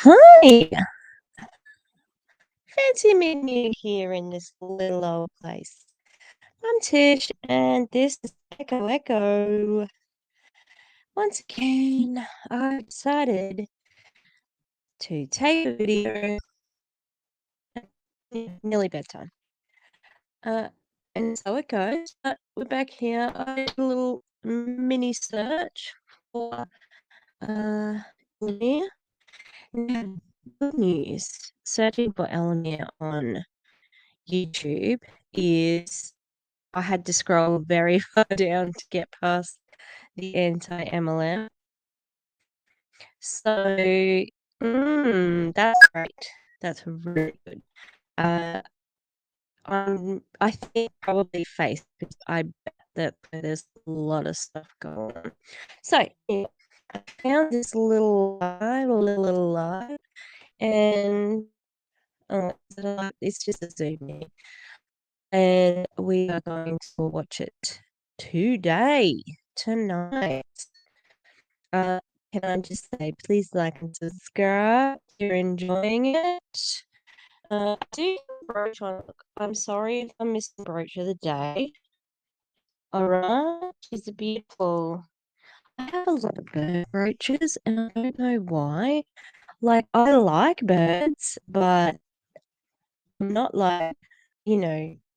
Hi, fancy meeting you here in this little old place. I'm Tish, and this is Echo Echo. Once again, I decided to take a video. Nearly bedtime. Uh, and so it goes. But we're back here. I did a little mini search for Elomir. Now, good news. Searching for Elomir on YouTube is I had to scroll very far down to get past the anti-MLM. So, that's great. That's really good. Uh, I think probably face because I bet that there's a lot of stuff going on. So, anyway, I found this little live, and is it a live? It's just a Zoom meeting, and we are going to watch it tonight. Uh, can I just say, please like and subscribe if you're enjoying it. Do you have a brooch on? Look, I'm sorry if I'm missing brooch of the day. Alright, she's beautiful. I have a lot of bird brooches, and I don't know why. Like, I like birds, but I'm not like,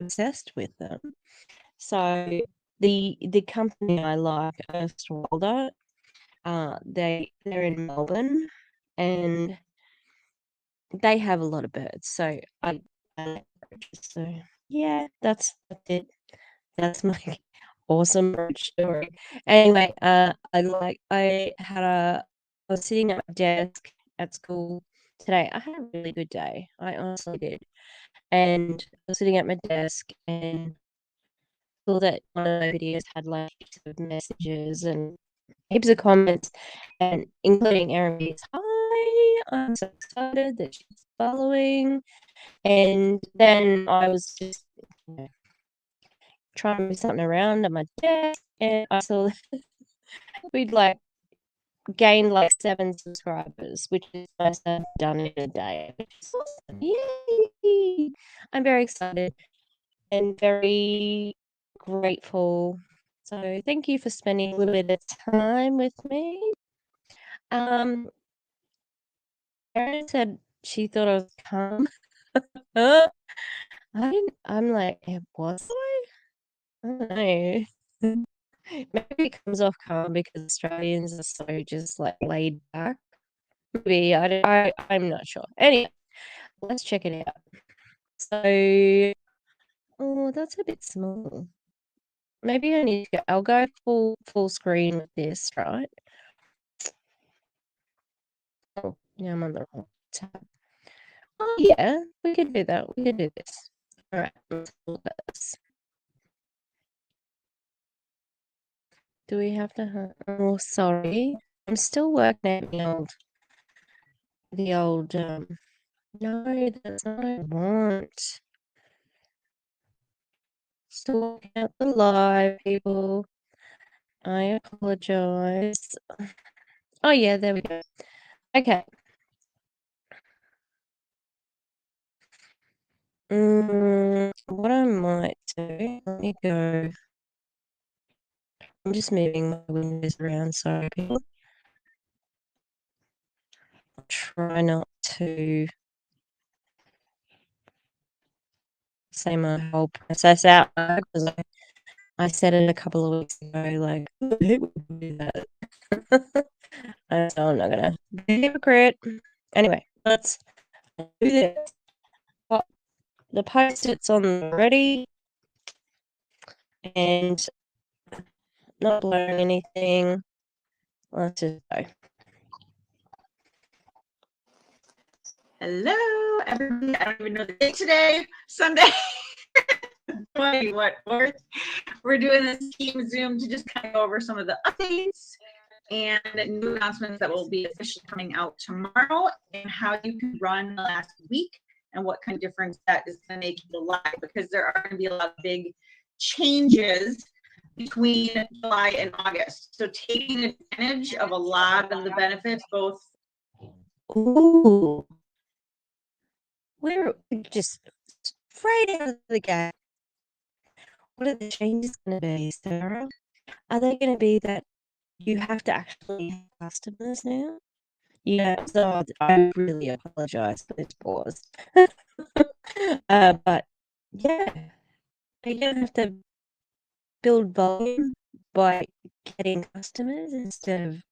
obsessed with them. So the company I like, Erstwalder, they're in Melbourne, and they have a lot of birds. So I like roaches. So yeah, that's it. That's my awesome roach story. Anyway, I was sitting at my desk at school today. I had a really good day. I honestly did. And I was sitting at my desk and saw that one of my videos had like heaps of messages and heaps of comments, and including Erin B's hi, I'm so excited that she's following. And then I was just trying to move something around at my desk, and I saw we'd like gained like 7 subscribers, which is the most I've done in a day, which is awesome. Yay! I'm very excited and very grateful. So thank you for spending a little bit of time with me. Erin said she thought I was calm. I'm like, was I? I don't know. Maybe it comes off calm because Australians are so just like laid back. Maybe I'm not sure. Anyway, let's check it out. So, oh, that's a bit small. Maybe I need to go. I'll go full screen with this, right? Oh, yeah, I'm on the wrong tab. Oh yeah, we can do that. We can do this. All right, let's look at this. Do we have to? Oh, sorry. I'm still working out the old. No, that's not what I want. Still working out the live, people. I apologize. Oh yeah, there we go. Okay. What I might do, let me go. I'm just moving my windows around, sorry people. I'll try not to say my whole process out loud because I said it a couple of weeks ago, like, who would do that? So I'm not gonna be a hypocrite. Anyway, let's do this. Got the post-its on ready and not blurring anything. Let's just go. Hello, everybody. I don't even know the date today. Sunday. 4th. We're doing this team Zoom to just kind of go over some of the updates and new announcements that will be officially coming out tomorrow, and how you can run the last week and what kind of difference that is going to make you live, because there are going to be a lot of big changes between July and August. So taking advantage of a lot of the benefits, both Ooh, we're just straight out of the gate. What are the changes going to be, Sarah? Are they going to be that you have to actually have customers now? Yeah, so I really apologize for this pause. But yeah, you're going to have to build volume by getting customers instead of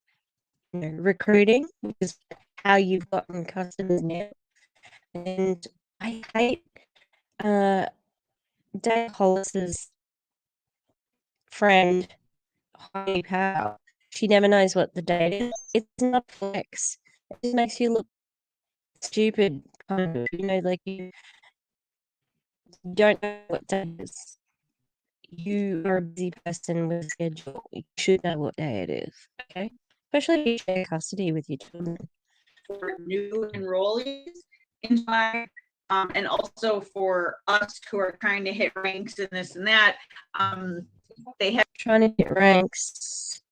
recruiting, which is how you've gotten customers now. And I hate Dave Hollis's friend, Heidi Powell. She never knows what the date is. It's not flex. It just makes you look stupid, kind of. Like you don't know what day it is. You are a busy person with a schedule. You should know what day it is, okay? Especially if you share custody with your children. For new enrollees in July, and also for us who are trying to hit ranks and this and that. They have trying to hit ranks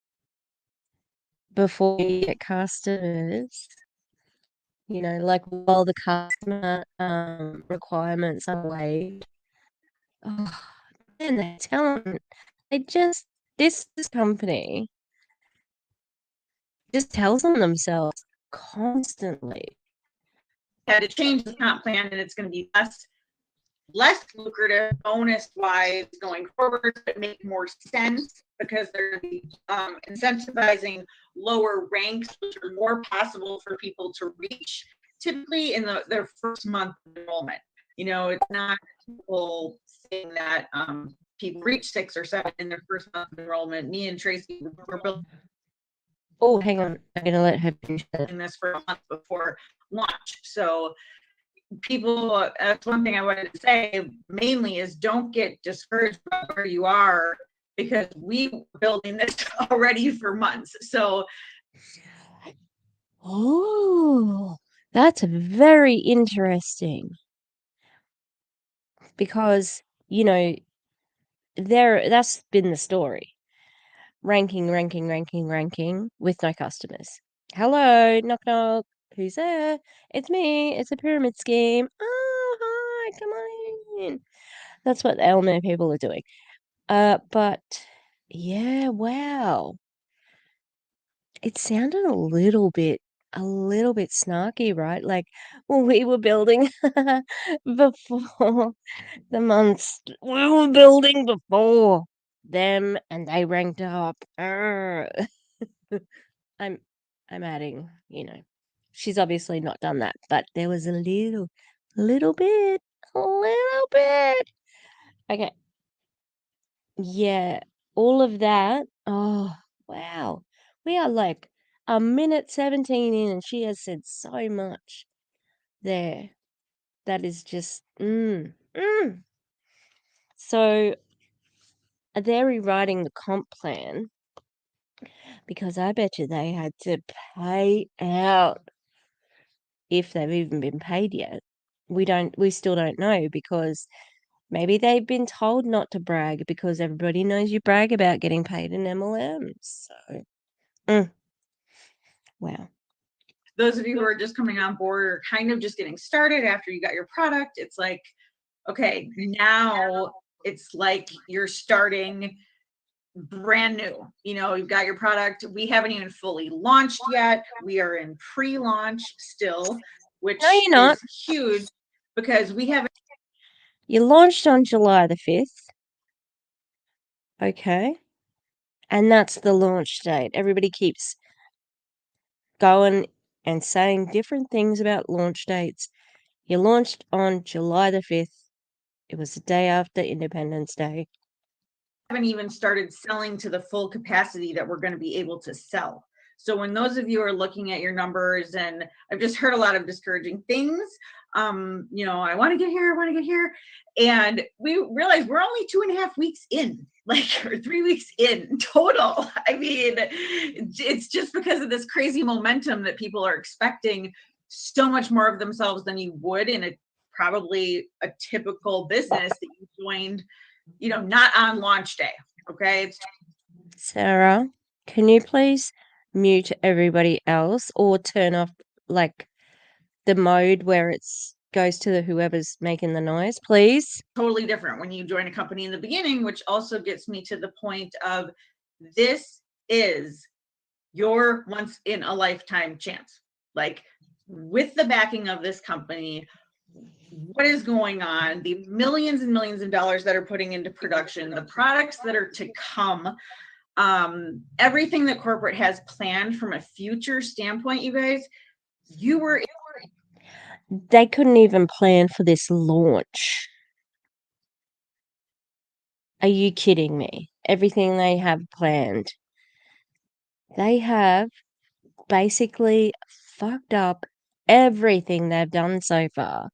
before you get customers. Like while the customer requirements are waived. Oh, then they tell them this company just tells on themselves constantly. had to change the comp plan, and it's going to be less lucrative bonus wise going forward, but make more sense because they're incentivizing lower ranks, which are more possible for people to reach typically in their first month of enrollment. It's not people saying that people reach 6 or 7 in their first month of enrollment. Me and Tracy were building. Oh, hang on. I'm going to let her finish this for a month before launch. So people, that's one thing I wanted to say mainly is don't get discouraged about where you are, because we were building this already for months. So that's very interesting, because that's been the story. Ranking with no customers. Hello, knock knock. Who's there? It's me. It's a pyramid scheme. Oh, hi, come on in. That's what the Elomir people are doing. But yeah, wow. It sounded a little bit snarky, right? Like when we were building before the months. We were building before them and they ranked up. I'm adding, she's obviously not done that, but there was a little bit. Okay. Yeah, all of that. Oh, wow. We are like a minute 17 in and she has said so much there. That is just, So they're rewriting the comp plan because I bet you they had to pay out, if they've even been paid yet. We still don't know, because maybe they've been told not to brag because everybody knows you brag about getting paid in MLMs. So, wow. Those of you who are just coming on board or kind of just getting started after you got your product, it's like, okay, now it's like you're starting brand new. You've got your product. We haven't even fully launched yet. We are in pre-launch still, which No, you're not. is huge because we haven't. You launched on July the 5th. Okay. And that's the launch date. Everybody keeps going and saying different things about launch dates. You launched on July the 5th. It was the day after Independence Day. Haven't even started selling to the full capacity that we're going to be able to sell. So when those of you are looking at your numbers, and I've just heard a lot of discouraging things, I want to get here. And we realize we're only 2.5 weeks in, or 3 weeks in total. I mean, it's just because of this crazy momentum that people are expecting so much more of themselves than you would in probably a typical business that you joined, not on launch day. Okay. Sarah, can you please mute everybody else or turn off the mode where it's goes to whoever's making the noise, please? Totally different when you join a company in the beginning, which also gets me to the point of this is your once in a lifetime chance. Like, with the backing of this company, what is going on, the millions and millions of dollars that are putting into production, the products that are to come, everything that corporate has planned from a future standpoint, you guys, They couldn't even plan for this launch. Are you kidding me? Everything they have planned. They have basically fucked up everything they've done so far.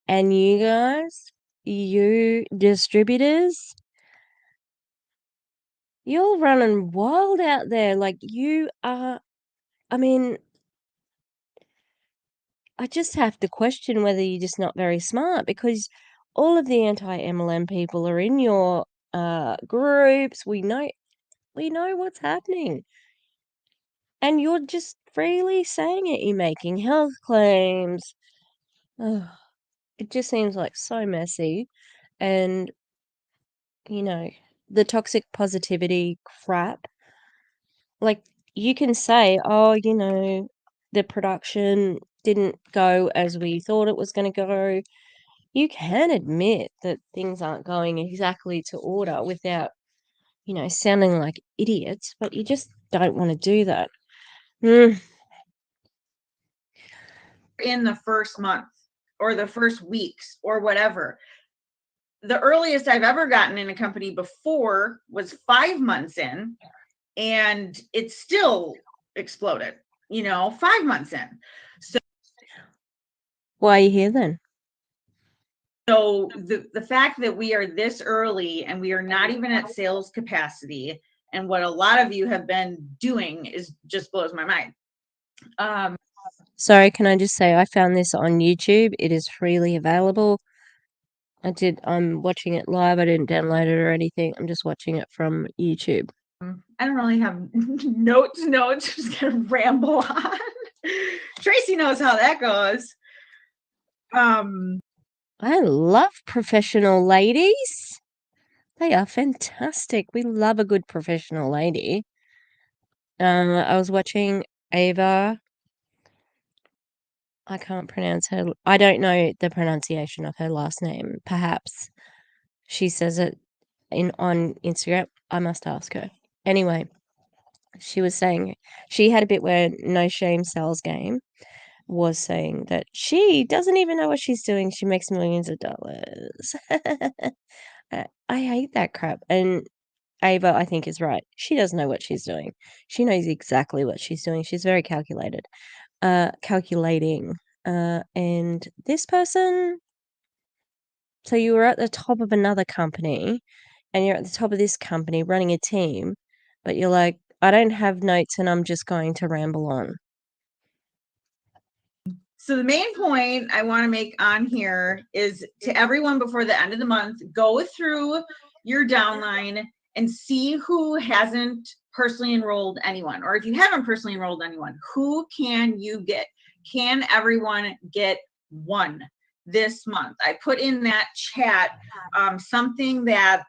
And you guys, you distributors, you're running wild out there. Like, you are, I mean, I just have to question whether you're just not very smart, because all of the anti-MLM people are in your groups. We know what's happening. And you're just freely saying it. You're making health claims. Ugh, it just seems like so messy. And, the toxic positivity crap. Like, you can say, oh, the production didn't go as we thought it was going to go. You can admit that things aren't going exactly to order without, sounding like idiots, but you just don't want to do that. In the first month or the first weeks or whatever. The earliest I've ever gotten in a company before was 5 months in, and it still exploded, 5 months in. So Why are you here then? So the fact that we are this early and we are not even at sales capacity, and what a lot of you have been doing is just blows my mind. Sorry, can I just say I found this on YouTube. It is freely available. I'm watching it live. I didn't download it or anything. I'm just watching it from YouTube. I don't really have notes. Just gonna ramble on. Tracy knows how that goes. I love professional ladies. They are fantastic. We love a good professional lady. I was watching Ava. I can't pronounce her. I don't know the pronunciation of her last name. Perhaps she says it on Instagram. I must ask her. Anyway, she was saying she had a bit where No Shame Sells Game was saying that she doesn't even know what she's doing. She makes millions of dollars. I hate that crap. And Ava, I think, is right. She doesn't know what she's doing. She knows exactly what she's doing. She's very calculating. And this person, so you were at the top of another company and you're at the top of this company running a team, but you're like, I don't have notes and I'm just going to ramble on. So the main point I want to make on here is to everyone before the end of the month, go through your downline and see who hasn't personally enrolled anyone, or if you haven't personally enrolled anyone, who can you get? Can everyone get one this month? I put in that chat something that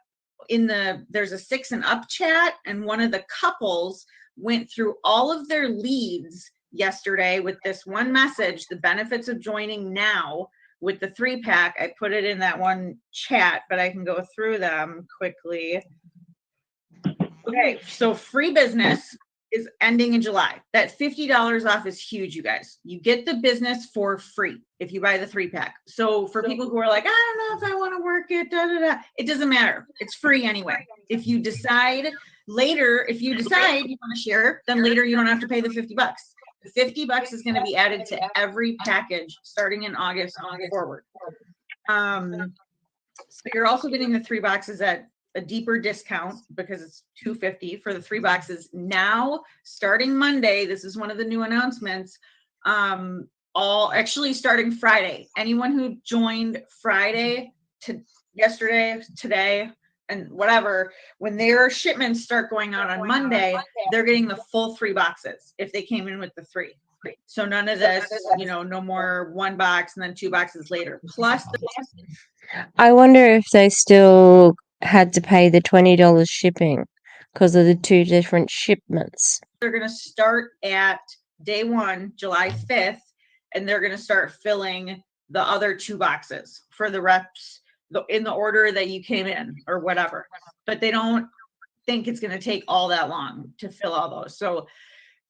there's a 6 and up chat, and one of the couples went through all of their leads yesterday with this one message, the benefits of joining now with the 3-pack. I put it in that one chat, but I can go through them quickly. Okay, so free business is ending in July. That $50 off is huge, you guys. You get the business for free if you buy the 3-pack. So for people who are like, I don't know if I want to work it, it doesn't matter. It's free anyway. If you decide later, if you decide you want to share, then later you don't have to pay the $50. The $50 is going to be added to every package starting in August on forward. So you're also getting the 3 boxes at a deeper discount because it's $250 for the 3 boxes. Now, starting Monday, this is one of the new announcements. All actually starting Friday. Anyone who joined Friday to yesterday, today, and whatever, when their shipments start going out on Monday, they're getting the full 3 boxes if they came in with the 3. So none of this, no more 1 box and then 2 boxes later. Plus, I wonder if they still had to pay the $20 shipping because of the 2 different shipments. they're going to start at day 1, July 5th, and they're going to start filling the other 2 boxes for the reps in the order that you came in or whatever. But they don't think it's going to take all that long to fill all those. So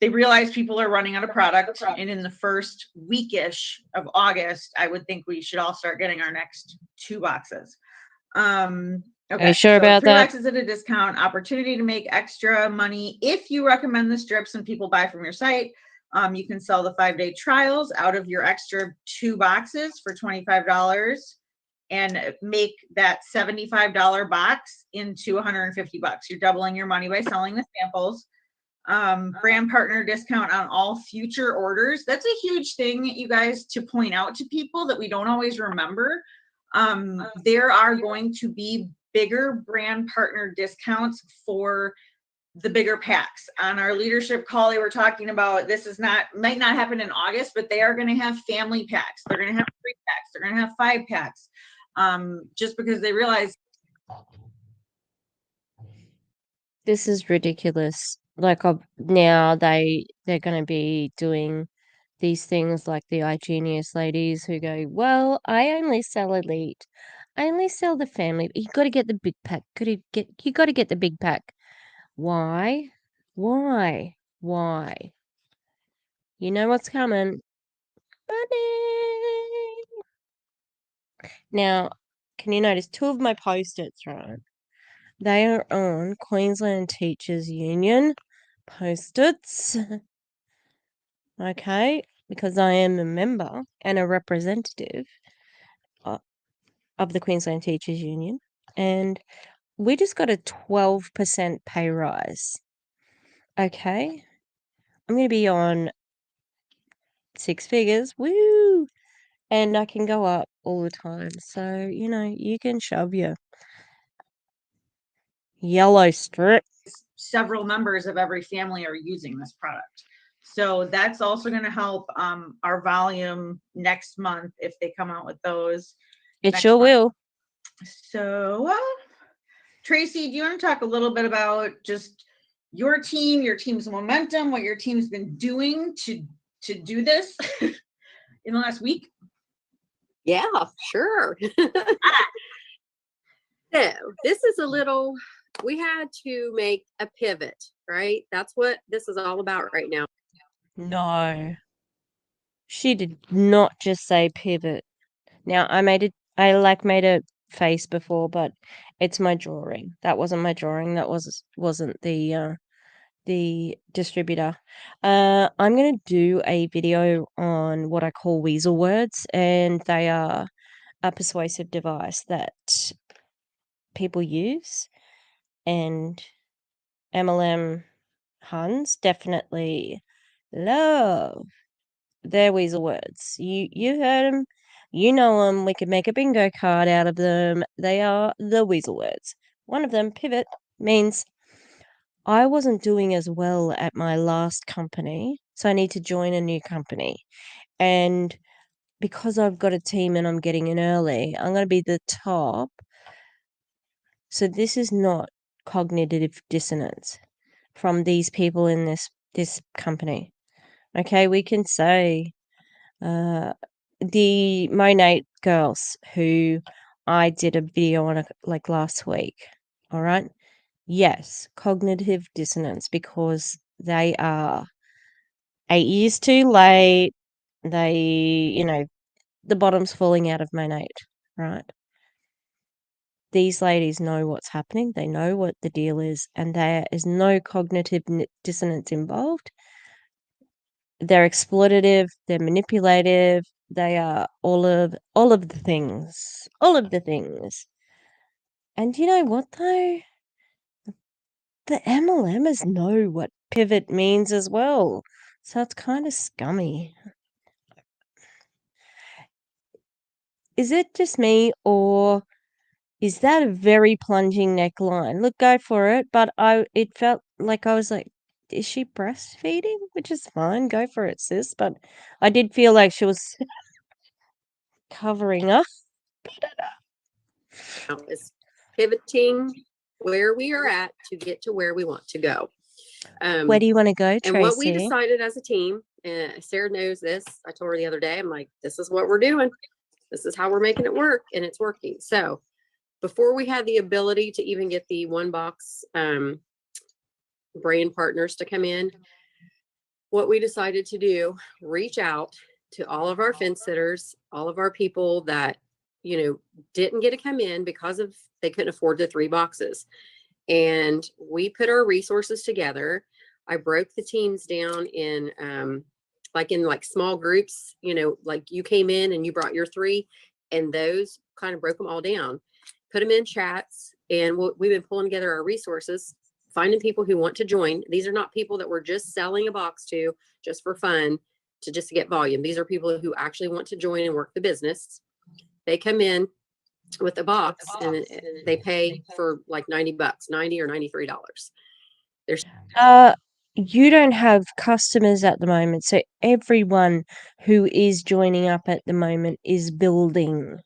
they realize people are running out of product, and in the first weekish of August, I would think we should all start getting our next 2 boxes. Okay. Are you sure so about 3 that? boxes at a discount, opportunity to make extra money. If you recommend the strips and people buy from your site, you can sell the 5-day trials out of your extra 2 boxes for $25 and make that $75 box into $150. You're doubling your money by selling the samples. Brand partner discount on all future orders. That's a huge thing, you guys, to point out to people that we don't always remember. There are going to be bigger brand partner discounts for the bigger packs. On our leadership call, they were talking about this might not happen in August, but they are going to have family packs. They're going to have 3 packs. They're going to have 5 packs. Just because they realize This is ridiculous. Like now they're going to be doing these things like the iGenius ladies who go, well, I only sell Elite. I only sell the family. You got to get the big pack. You got to get the big pack. Why? Why? Why? You know what's coming. Money. Now, can you notice 2 of my post-its, right? They are on Queensland Teachers Union post-its. Okay, because I am a member and a representative of the Queensland Teachers Union, and we just got a 12% pay rise. Okay, I'm going to be on 6 figures, woo, and I can go up all the time. So, you can shove your yellow strip. several members of every family are using this product. So that's also going to help our volume next month if they come out with those. It sure will. So, Tracy, do you want to talk a little bit about just your team's momentum, what your team's been doing to do this in the last week? Yeah, sure. So this is we had to make a pivot, right? That's what this is all about right now. No. She did not just say pivot. Now, I made a face before, but it's my drawing. That wasn't my drawing. That wasn't the distributor. I'm gonna do a video on what I call weasel words, and they are a persuasive device that people use, and MLM Huns definitely love their weasel words. You heard them, you know them. We could make a bingo card out of them. They are the weasel words. One of them, pivot, means I wasn't doing as well at my last company, so I need to join a new company. And because I've got a team and I'm getting in early, I'm going to be the top. So this is not cognitive dissonance from these people in this company. Okay, we can say the Monate girls who I did a video on like last week. All right. Yes, cognitive dissonance because they are 8 years too late. They, the bottom's falling out of Monate, right? These ladies know what's happening. They know what the deal is, and there is no cognitive dissonance involved. They're exploitative, they're manipulative, they are all of the things. All of the things. And you know what though? The MLMers know what pivot means as well. So it's kind of scummy. Is it just me, or is that a very plunging neckline? Look, go for it. But it felt like I was like, is she breastfeeding? Which is fine, go for it, sis. But I did feel like she was covering up. Is pivoting where we are at to get to where we want to go. Where do you want to go, And what we Tracy? decided as a team, and Sarah knows this, I told her the other day, I'm like, this is what we're doing. This is how we're making it work, and it's working. So before we had the ability to even get the one box brand partners to come in, what we decided to do, reach out to all of our fence sitters, all of our people that, you know, didn't get to come in because of they couldn't afford the 3 boxes. And we put our resources together. I broke the teams down in like small groups, you know, like you came in and you brought your 3, and those kind of broke them all down, put them in chats, and we've been pulling together our resources, finding people who want to join. These are not people that we're just selling a box to just for fun, to just get volume. These are people who actually want to join and work the business. They come in with a box and they pay for like $90, $90 or $93. You don't have customers at the moment, so everyone who is joining up at the moment is building.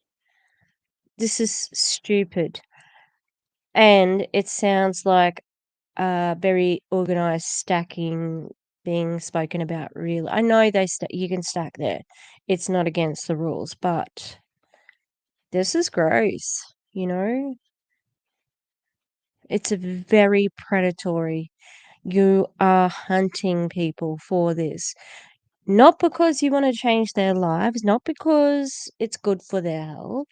This is stupid. And it sounds like very organized stacking being spoken about. Really, I know you can stack there. It's not against the rules, but this is gross. You know, it's a very predatory. You are hunting people for this, not because you want to change their lives, not because it's good for their health,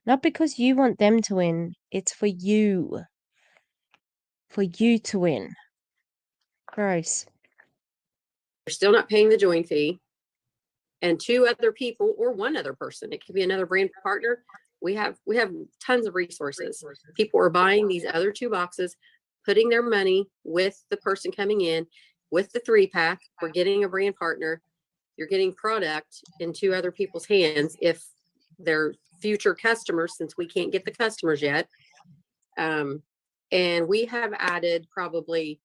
not because you want them to win. It's for you to win. Gross. They're still not paying the join fee. And 2 other people or 1 other person, it could be another brand partner. We have tons of resources. People are buying these other 2 boxes, putting their money with the person coming in with the 3-pack. We're getting a brand partner. You're getting product in 2 other people's hands if they're future customers, since we can't get the customers yet. And we have added probably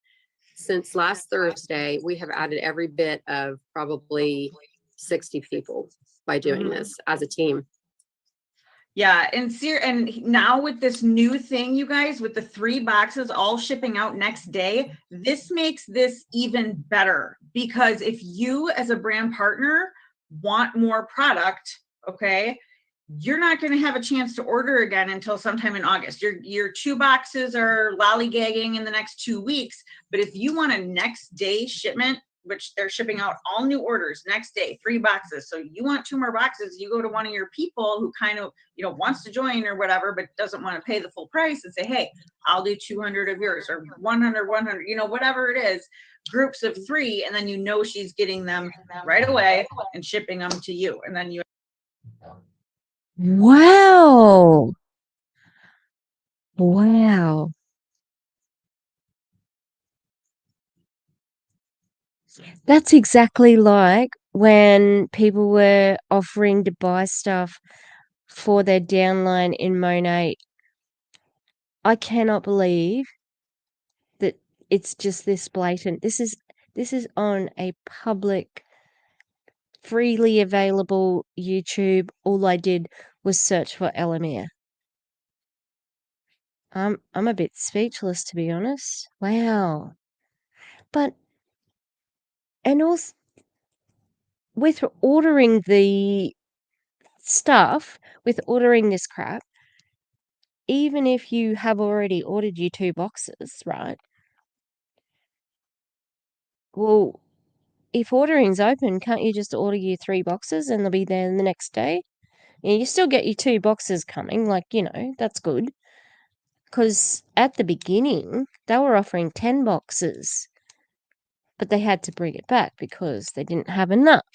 since last Thursday, we have added every bit of probably 60 people by doing this as a team. Yeah, and now with this new thing, you guys, with the 3 boxes all shipping out next day, this makes this even better, because if you as a brand partner want more product, okay, you're not going to have a chance to order again until sometime in August. Your 2 boxes are lollygagging in the next 2 weeks, but if you want a next day shipment, which they're shipping out all new orders next day, 3 boxes. So you want 2 more boxes, you go to one of your people who kind of, you know, wants to join or whatever, but doesn't want to pay the full price, and say, hey, I'll do 200 of yours, or 100, you know, whatever it is, groups of 3. And then, you know, she's getting them right away and shipping them to you. And then you. Wow. Wow. That's exactly like when people were offering to buy stuff for their downline in Monet. I cannot believe that it's just this blatant. This is on a public, freely available YouTube. All I did was search for Elomir. I'm a bit speechless, to be honest. Wow. But and also with ordering the stuff, with ordering this crap, even if you have already ordered your 2 boxes, right? Well, if ordering's open, can't you just order your 3 boxes and they'll be there the next day? Yeah, you still get your 2 boxes coming, like, you know, that's good. Because at the beginning, they were offering 10 boxes, but they had to bring it back because they didn't have enough.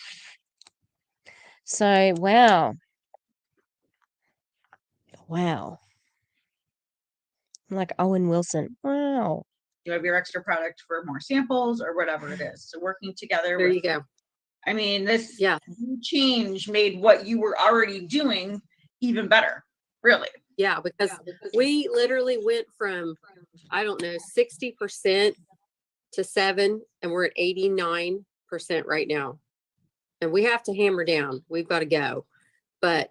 So, wow. Wow. Like Owen Wilson. Wow. You have your extra product for more samples or whatever it is. So working together. There you go. I mean, this change made what you were already doing even better, really. Yeah, because we literally went from, I don't know, 60% to 7, and we're at 89% right now. And we have to hammer down. We've got to go. But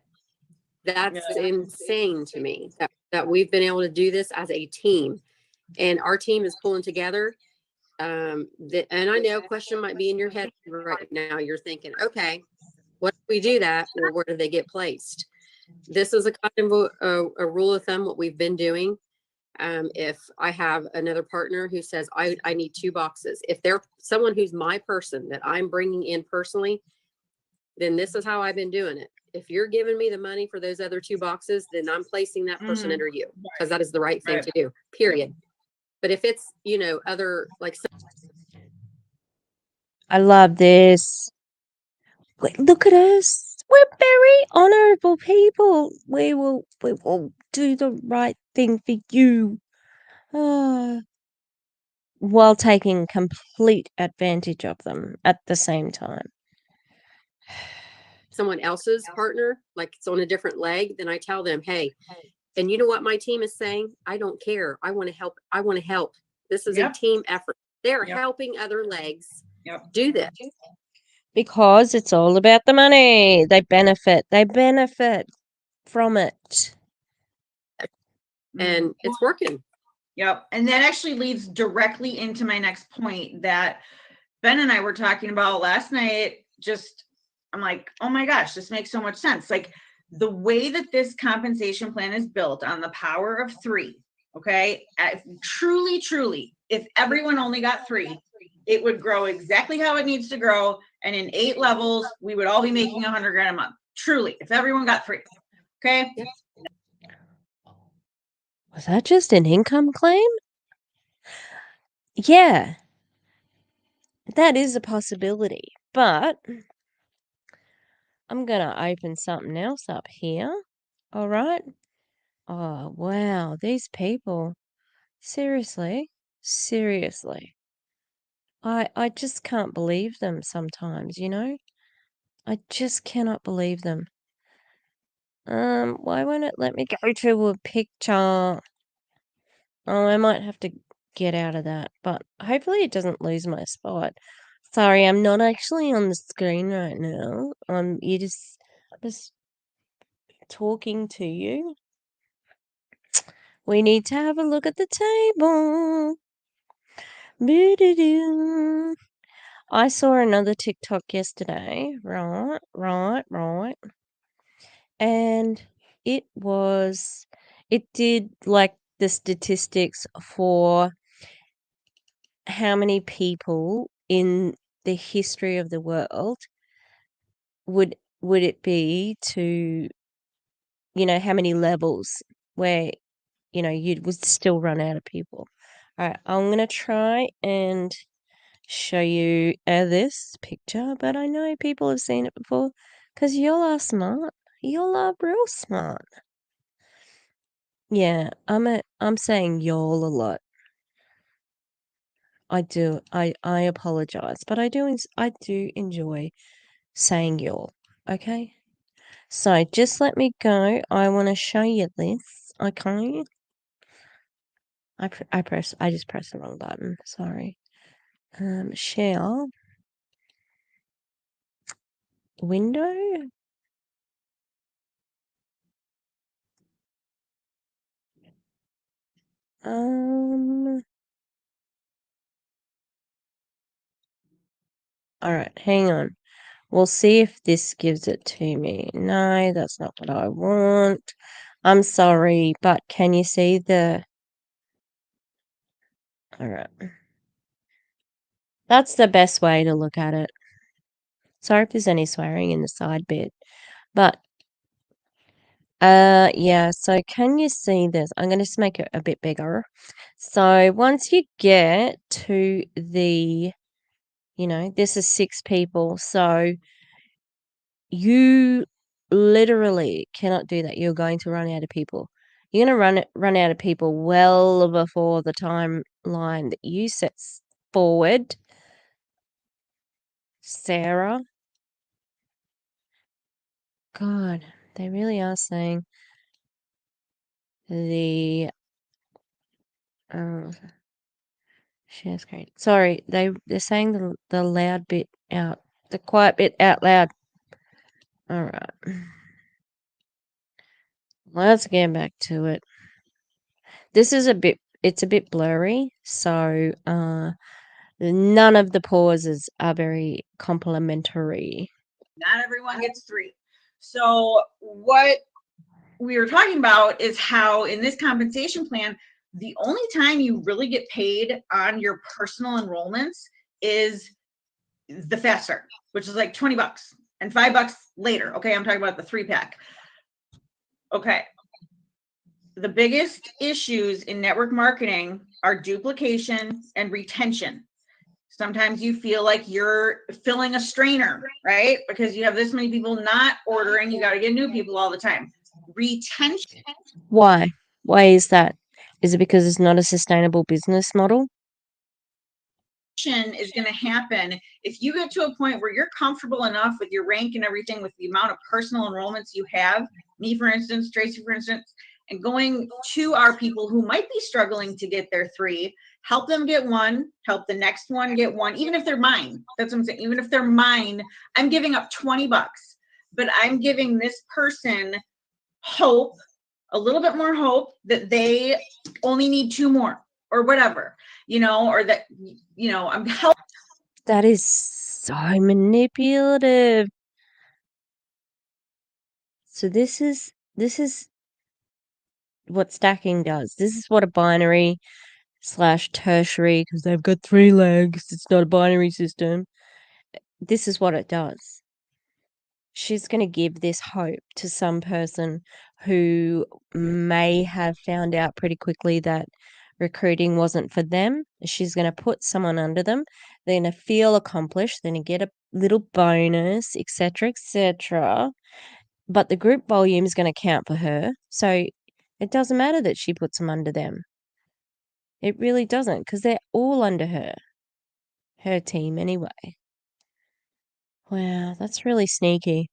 that's insane to me that we've been able to do this as a team. And our team is pulling together. And I know a question might be in your head right now. You're thinking, okay, what if we do that? Or where do they get placed? This is a kind of a rule of thumb, what we've been doing. If I have another partner who says, I need 2 boxes, if they're someone who's my person that I'm bringing in personally, then this is how I've been doing it. If you're giving me the money for those other 2 boxes, then I'm placing that person under you, because that is the right thing to do, period. But if it's, other, like, I love this. Wait, look at us. We're very honorable people. We will do the right thing for you. Ah, while taking complete advantage of them at the same time. someone else's partner, like it's on a different leg, then I tell them, hey, and you know what my team is saying? I don't care. I want to help. I want to help. This is a team effort. They're helping other legs do this. Because it's all about the money. They benefit from it. And it's working. Yep. And that actually leads directly into my next point that Ben and I were talking about last night. I'm like, oh my gosh, this makes so much sense. Like, the way that this compensation plan is built on the power of 3, okay? Truly, if everyone only got 3, it would grow exactly how it needs to grow. And in 8 levels, we would all be making $100,000 a month. Truly, if everyone got 3, okay? Was that just an income claim? Yeah. That is a possibility. But I'm going to open something else up here. All right. Oh, wow. These people. Seriously. I just can't believe them sometimes, I just cannot believe them. Why won't it let me go to a picture? Oh, I might have to get out of that, but hopefully it doesn't lose my spot. Sorry, I'm not actually on the screen right now. You just talking to you. We need to have a look at the table. Boo-doo-doo. I saw another TikTok yesterday, right. And it did like the statistics for how many people in the history of the world would it be to, how many levels where, you would still run out of people. All right, I'm going to try and show you this picture, but I know people have seen it before because y'all are smart. Y'all are real smart. Yeah, I'm saying y'all a lot. I do. I apologize, but I do enjoy saying y'all. Okay? So just let me go. I want to show you this. Okay? I just pressed the wrong button. Sorry. Share window. All right, hang on. We'll see if this gives it to me. No, that's not what I want. I'm sorry, but can you see the... All right. That's the best way to look at it. Sorry if there's any swearing in the side bit. But, yeah, so can you see this? I'm going to just make it a bit bigger. So once you get to the, this is 6 people. So you literally cannot do that. You're going to run out of people. You're going to run out of people well before the timeline that you set forward, Sarah. God, they really are saying the share screen. Sorry, they're saying the loud bit out, the quiet bit out loud. All right. Let's get back to it. This is it's a bit blurry, so none of the pauses are very complimentary. Not everyone gets 3. So what we were talking about is how in this compensation plan, the only time you really get paid on your personal enrollments is the fast start, which is like $20 and $5 later. Okay, I'm talking about the 3-pack. Okay. The biggest issues in network marketing are duplication and retention. Sometimes you feel like you're filling a strainer, right? Because you have this many people not ordering, you got to get new people all the time. Retention. Why? Why is that? Is it because it's not a sustainable business model? Is going to happen if you get to a point where you're comfortable enough with your rank and everything, with the amount of personal enrollments you have. Me, for instance, Tracy, for instance, and going to our people who might be struggling to get their 3, help them get 1, help the next one get 1, even if they're mine. That's what I'm saying. Even if they're mine, I'm giving up $20, but I'm giving this person hope, a little bit more hope that they only need 2 more or whatever, or that, I'm helping. That is so manipulative. So this is what stacking does. This is what a binary / tertiary, because they've got 3 legs. It's not a binary system. This is what it does. She's going to give this hope to some person who may have found out pretty quickly that recruiting wasn't for them. She's going to put someone under them. They're going to feel accomplished. They're going to get a little bonus, etc., etc. But the group volume is going to count for her. So it doesn't matter that she puts them under them. It really doesn't, because they're all under her team anyway. Wow, that's really sneaky.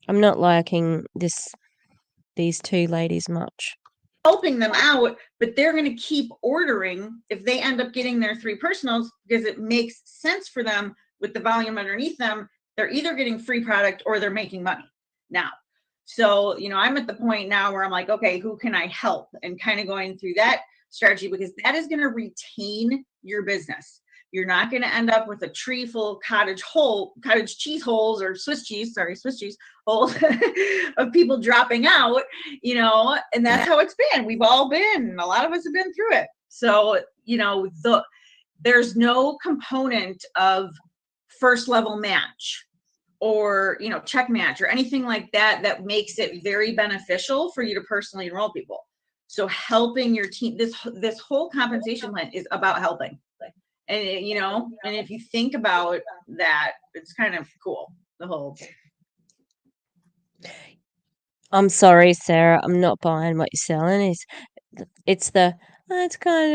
I'm not liking these 2 ladies much. Helping them out, but they're going to keep ordering if they end up getting their 3 personals, because it makes sense for them with the volume underneath them. They're either getting free product or they're making money now. So, I'm at the point now where I'm like, okay, who can I help? And kind of going through that strategy, because that is going to retain your business. You're not going to end up with a tree full of cottage cheese holes, or Swiss cheese holes of people dropping out, and that's how it's been. We've all been, a lot of us have been through it. So, there's no component of first level match or, check match or anything like that that makes it very beneficial for you to personally enroll people. So helping your team, this whole compensation plan is about helping. And and if you think about that, it's kind of cool. The whole. I'm sorry, Sarah. I'm not buying what you're selling. It's kind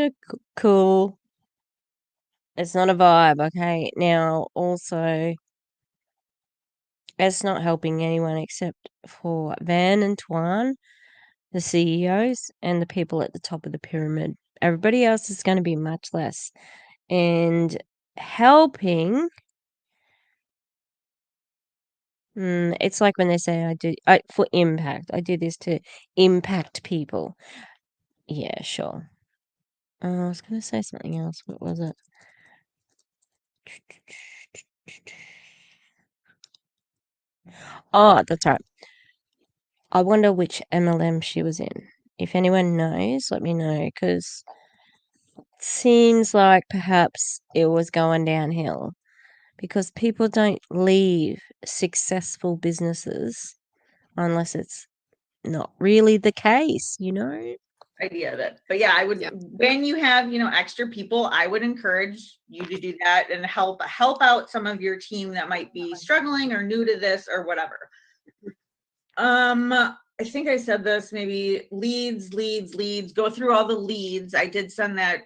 of cool. It's not a vibe, okay? Now, also, it's not helping anyone except for Van and Tuan, the CEOs, and the people at the top of the pyramid. Everybody else is going to be much less. And helping, it's like when they say for impact. I do this to impact people. Yeah, sure. I was going to say something else. What was it? Oh, that's right. I wonder which MLM she was in. If anyone knows, let me know, because it seems like perhaps it was going downhill, because people don't leave successful businesses unless it's not really the case, Idea of it. But yeah, I would, when you have, extra people, I would encourage you to do that and help out some of your team that might be struggling or new to this or whatever. I think I said this, maybe leads, go through all the leads. I did send that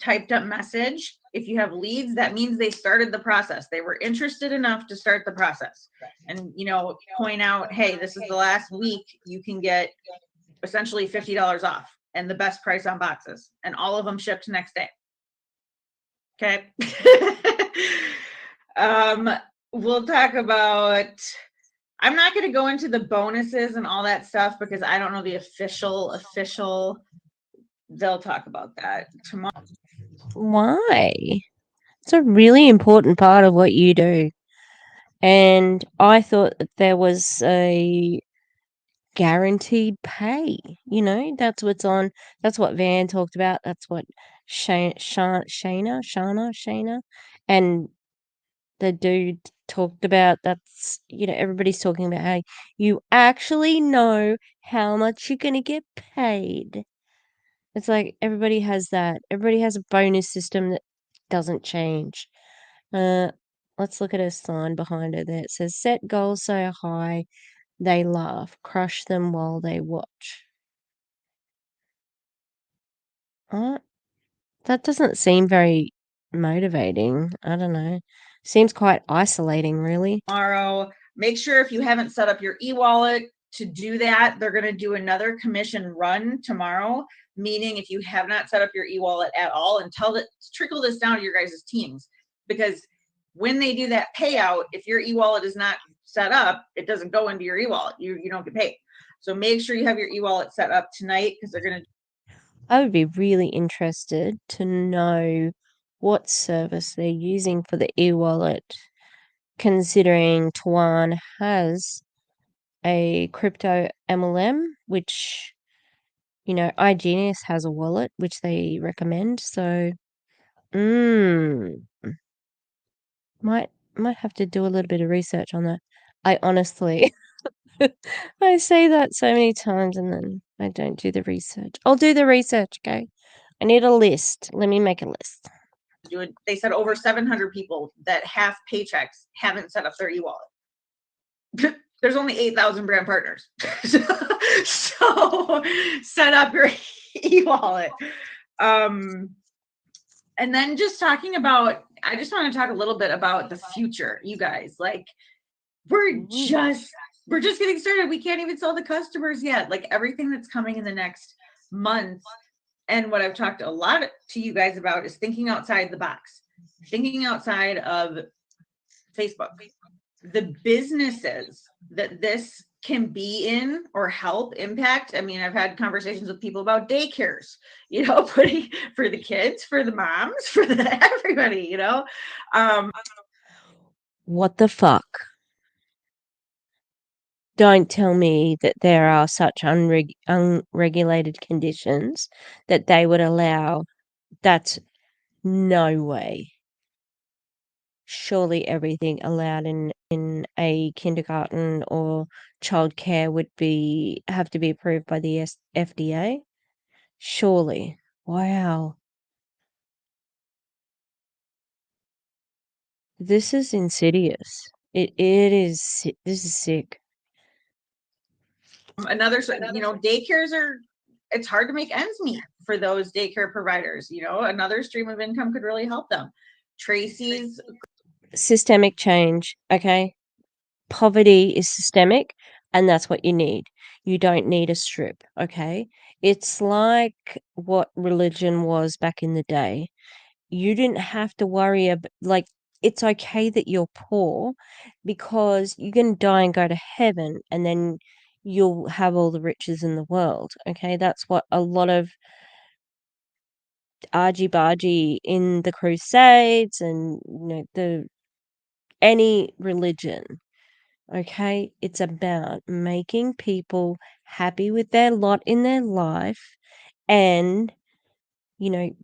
typed up message. If you have leads, that means they started the process. They were interested enough to start the process, and point out, hey, this is the last week you can get essentially $50 off and the best price on boxes, and all of them shipped next day. Okay. We'll talk about, I'm not going to go into the bonuses and all that stuff because I don't know the official, they'll talk about that tomorrow. Why? It's a really important part of what you do. And I thought that there was a guaranteed pay. That's what's on. That's what Van talked about. That's what Shana, and the dude talked about. That's, everybody's talking about how you actually know how much you're going to get paid. It's like everybody has that. Everybody has a bonus system that doesn't change. Let's look at a sign behind her there. It says, set goals so high they laugh, crush them while they watch. That doesn't seem very motivating. I don't know. Seems quite isolating, really. Tomorrow, make sure if you haven't set up your e-wallet to do that. They're going to do another commission run tomorrow, meaning if you have not set up your e-wallet at all, and trickle this down to your guys' teams, because when they do that payout, if your e-wallet is not set up, it doesn't go into your e-wallet. You don't get paid. So make sure you have your e-wallet set up tonight, because they're going to. I would be really interested to know what service they're using for the e-wallet, considering Tuan has a crypto MLM, which, iGenius has a wallet, which they recommend. So, might have to do a little bit of research on that. I honestly, I say that so many times and then I don't do the research. I'll do the research, okay? I need a list. Let me make a list. They said over 700 people that have paychecks haven't set up their e-wallet. There's only 8,000 brand partners. So set up your e-wallet. And then just talking about, I just want to talk a little bit about the future, you guys. Like, we're just getting started. We can't even sell the customers yet. Like, everything that's coming in the next month. And what I've talked a lot to you guys about is thinking outside the box, thinking outside of Facebook. The businesses that this can be in or help impact. I mean, I've had conversations with people about daycares, putting for the kids, for the moms, for everybody, What the fuck? Don't tell me that there are such unregulated conditions that they would allow. That's no way. Surely everything allowed in a kindergarten or childcare would have to be approved by the FDA. Surely. Wow. This is insidious. It is. This is sick. Another, daycares it's hard to make ends meet for those daycare providers. Another stream of income could really help them. Tracy's Systemic change, okay? Poverty is systemic, and that's what you need. You don't need a strip, okay? It's like what religion was back in the day. You didn't have to worry about, like, it's okay that you're poor because you can die and go to heaven and then you'll have all the riches in the world, okay? That's what a lot of argy-bargy in the Crusades and, any religion, okay? It's about making people happy with their lot in their life and,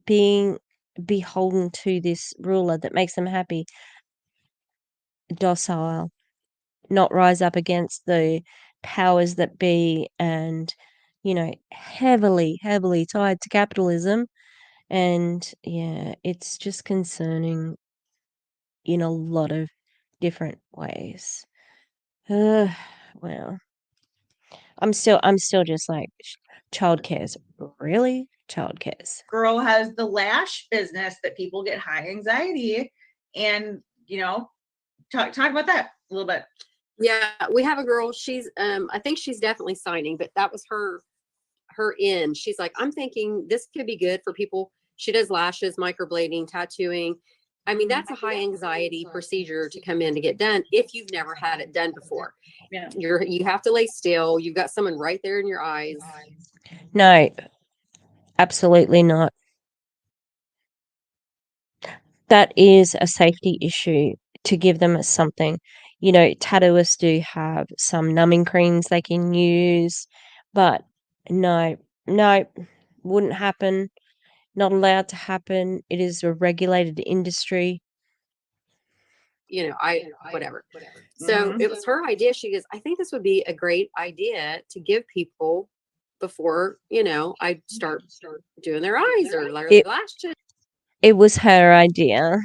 being beholden to this ruler that makes them happy, docile, not rise up against the powers that be and, heavily, heavily tied to capitalism. And yeah, it's just concerning in a lot of different ways. Well, I'm still just like, childcare's really childcare's. girl has the lash business that people get high anxiety, and talk about that a little bit. Yeah, we have a girl. She's I think she's definitely signing, but that was her her end. She's like, I'm thinking this could be good for people. She does lashes, microblading, tattooing. I mean, that's a high anxiety procedure to come in to get done if you've never had it done before. Yeah. You have to lay still. You've got someone right there in your eyes. No, absolutely not. That is a safety issue to give them something. You know, tattooists do have some numbing creams they can use, but no, wouldn't happen. Not allowed to happen. It is a regulated industry. You know, whatever. So it was her idea. She goes, I think this would be a great idea to give people before, I start doing their eyes or their lashes. It was her idea.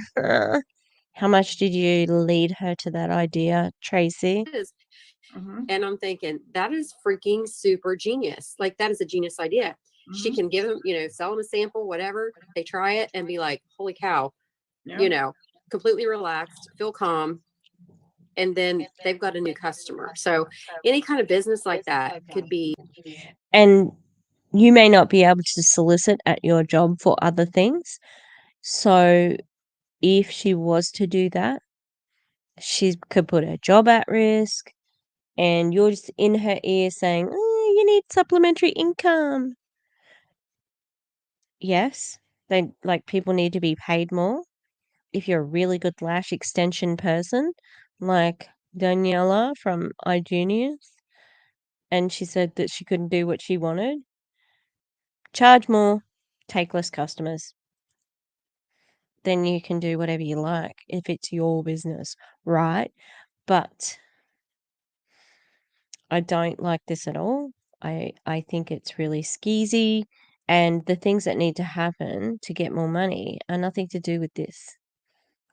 How much did you lead her to that idea, Tracy? And I'm thinking, that is freaking super genius. Like, that is a genius idea. She can give them, sell them a sample, whatever. They try it and be like, holy cow, completely relaxed, feel calm. And then they've got a new customer. So any kind of business like that could be. And you may not be able to solicit at your job for other things. So if she was to do that, she could put her job at risk, and you're just in her ear saying, "Oh, you need supplementary income." Yes, people need to be paid more. If you're a really good lash extension person, like Daniela from iGenius, and she said that she couldn't do what she wanted, charge more, take less customers. Then you can do whatever you like if it's your business, right? But I don't like this at all. I think it's really skeezy, and the things that need to happen to get more money are nothing to do with this.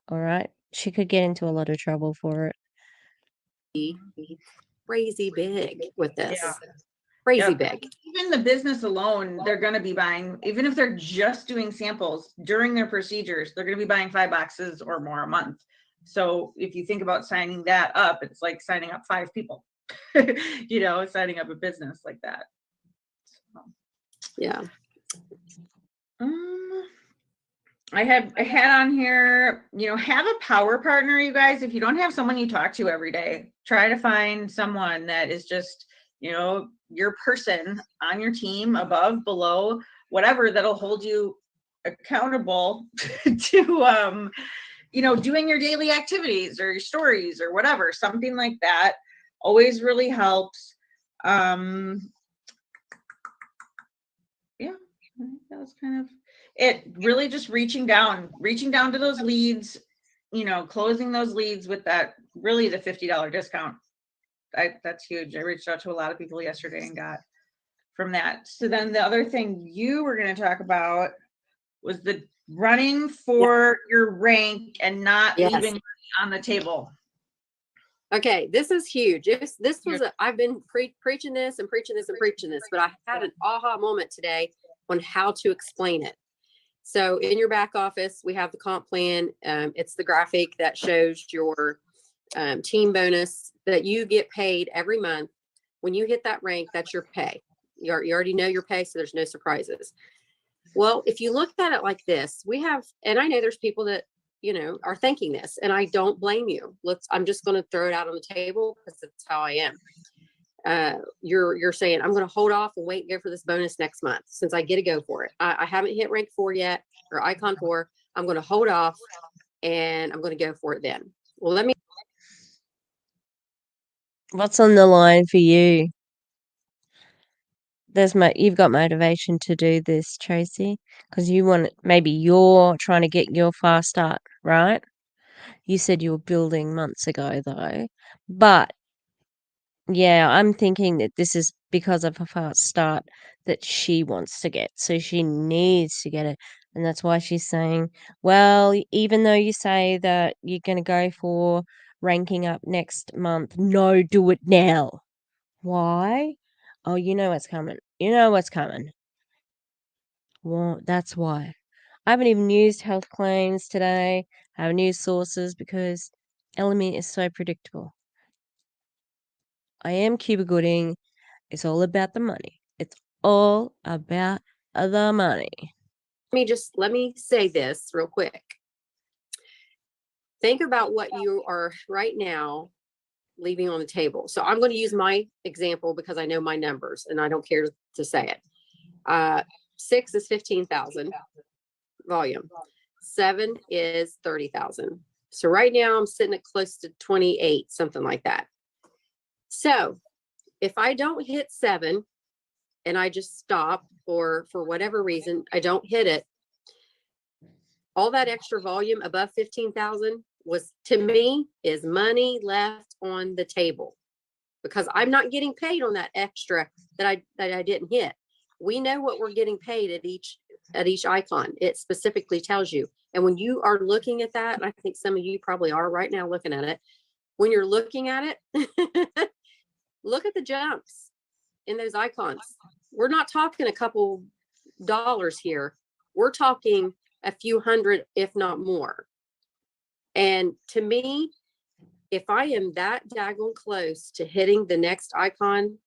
All right? She could get into a lot of trouble for it. Crazy big with this. Yeah. Crazy big. Even the business alone, they're going to be buying, even if they're just doing samples during their procedures, they're going to be buying 5 boxes or more a month. So if you think about signing that up, it's like signing up 5 people, signing up a business like that. So. Yeah. I had on here, have a power partner, you guys. If you don't have someone you talk to every day, try to find someone that is just, your person on your team, above, below, whatever, that'll hold you accountable to, doing your daily activities or your stories or whatever, something like that always really helps. Yeah, that was kind of it. Really just reaching down to those leads, closing those leads with that, really the $50 discount. That's huge. I reached out to a lot of people yesterday and got from that. So then the other thing you were going to talk about was the running for your rank and not leaving on the table. Okay, this is huge. This was I've been preaching this, but I had an aha moment today on how to explain it. So in your back office, we have the comp plan. It's the graphic that shows your team bonus that you get paid every month. When you hit that rank, that's your pay. You already know your pay, so there's no surprises. Well, if you look at it like this, we have, and I know there's people that, are thinking this, and I don't blame you. I'm just going to throw it out on the table because that's how I am. You're saying, I'm going to hold off and wait and go for this bonus next month since I get to go for it. I haven't hit rank 4 yet, or icon 4. I'm going to hold off and I'm going to go for it then. Well, What's on the line for you? You've got motivation to do this, Tracy, because maybe you're trying to get your fast start, right? You said you were building months ago, though. But yeah, I'm thinking that this is because of a fast start that she wants to get. So she needs to get it. And that's why she's saying, well, even though you say that you're going to go for ranking up next month, no, do it now. Why? Oh, you know what's coming. Well, that's why. I haven't even used health claims today. I haven't used sources because Elomir is so predictable. I am Cuba Gooding. It's all about the money. It's all about the money. Let me say this real quick. Think about what you are right now leaving on the table. So I'm going to use my example because I know my numbers and I don't care to say it. 6 is 15,000 volume. 7 is 30,000. So right now I'm sitting at close to 28, something like that. So if I don't hit 7 and I just stop, or for whatever reason, I don't hit it, all that extra volume above 15,000 was, to me, is money left on the table because I'm not getting paid on that extra that I didn't hit. We know what we're getting paid at each icon. It specifically tells you. And when you are looking at that, and I think some of you probably are right now looking at it, when you're looking at it, look at the jumps in those icons. We're not talking a couple dollars here. We're talking a few hundred, if not more. And to me, if I am that daggone close to hitting the next icon,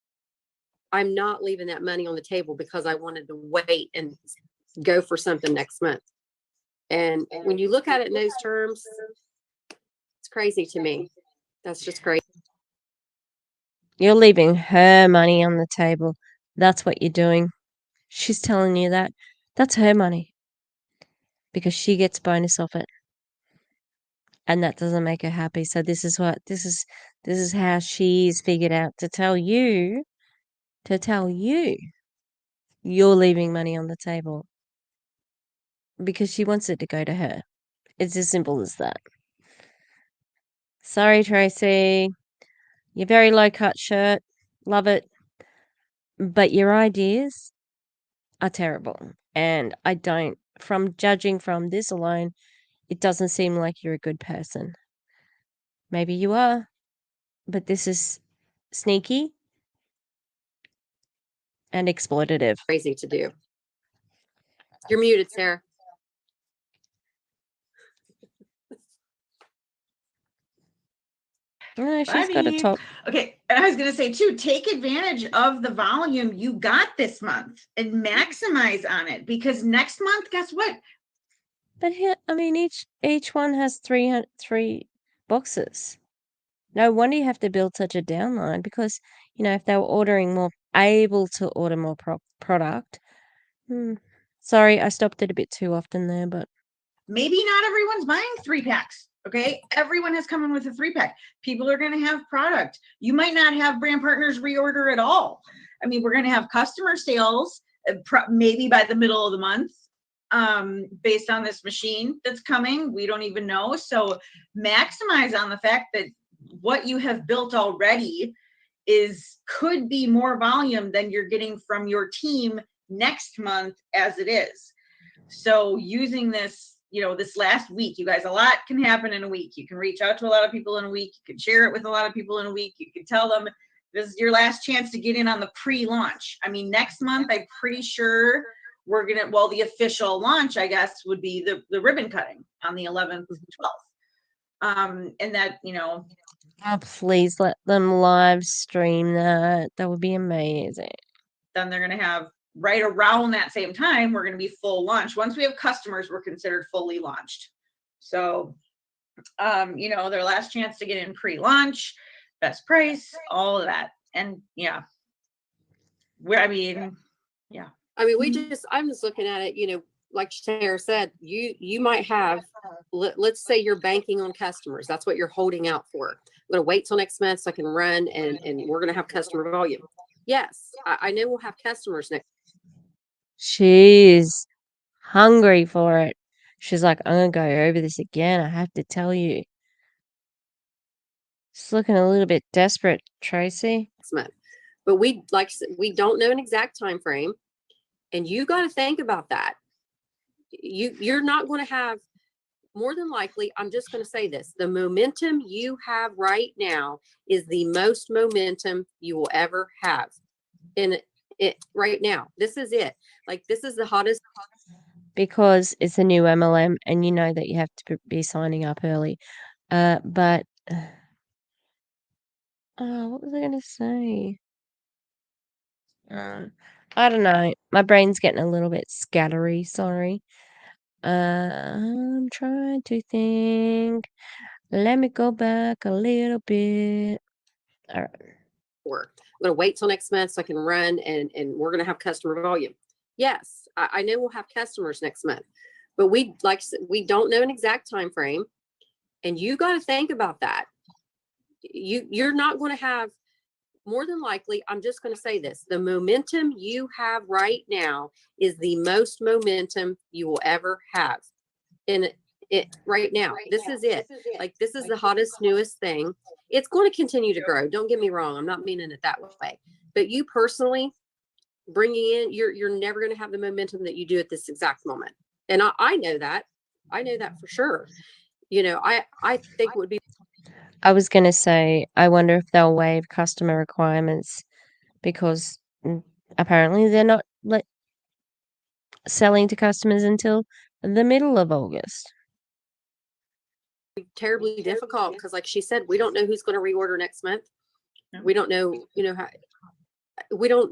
I'm not leaving that money on the table because I wanted to wait and go for something next month. And when you look at it in those terms, it's crazy to me. That's just crazy. You're leaving her money on the table. That's what you're doing. She's telling you that. That's her money. Because she gets bonus off it. And that doesn't make her happy. So this is how she's figured out to tell you you're leaving money on the table. Because she wants it to go to her. It's as simple as that. Sorry, Tracy. Your very low cut shirt. Love it. But your ideas are terrible. And from judging from this alone, it doesn't seem like you're a good person. Maybe you are, but this is sneaky and exploitative. Crazy to do. You're muted, Sarah. She's got to talk. Okay, and I was going to say too, take advantage of the volume you got this month and maximize on it, because next month, guess what? But here, I mean, each one has three boxes. No wonder you have to build such a downline because, if they were able to order more product. Sorry, I stopped it a bit too often there, but maybe not everyone's buying 3-packs. Okay, everyone has come in with a 3-pack. People are going to have product. You might not have brand partners reorder at all. I mean, we're going to have customer sales maybe by the middle of the month, based on this machine that's coming. We don't even know. So maximize on the fact that what you have built already could be more volume than you're getting from your team next month as it is. So using this, this last week, you guys, a lot can happen in a week. You can reach out to a lot of people in a week. You can share it with a lot of people in a week. You can tell them this is your last chance to get in on the pre-launch. I mean, next month, I'm pretty sure the official launch, I guess, would be the ribbon cutting on the 11th, 12th. And that, oh, please let them live stream that. That would be amazing. Then they're going to have right around that same time, we're going to be full launch. Once we have customers, we're considered fully launched. So, their last chance to get in pre-launch, best price, all of that. And I'm just looking at it, like Sarah said, you might have, let's say you're banking on customers. That's what you're holding out for. I'm going to wait till next month so I can run and we're going to have customer volume. Yes, I know we'll have customers next. She's hungry for it. She's like, I'm going to go over this again. I have to tell you. She's looking a little bit desperate, Tracy. But we don't know an exact time frame. And you got to think about that. You're not going to have, more than likely, I'm just going to say this, the momentum you have right now is the most momentum you will ever have in it right now. This is it. Like, this is the hottest. Because it's a new MLM and you know that you have to be signing up early. But what was I going to say? I don't know. My brain's getting a little bit scattery, sorry. I'm trying to think. Let me go back a little bit. All right. I'm going to wait till next month so I can run and we're going to have customer volume. Yes, I know we'll have customers next month, but we don't know an exact time frame, and you got to think about that. You're not going to have, more than likely, I'm just going to say this, the momentum you have right now is the most momentum you will ever have in it right now. This is it. Like, this is the hottest, newest thing. It's going to continue to grow. Don't get me wrong. I'm not meaning it that way. But you personally bringing in, you're never going to have the momentum that you do at this exact moment. And I know that. I know that for sure. You know, I think it would be. I was going to say, I wonder if they'll waive customer requirements because apparently they're not selling to customers until the middle of August. Terribly difficult because, like she said, we don't know who's going to reorder next month. We don't know, how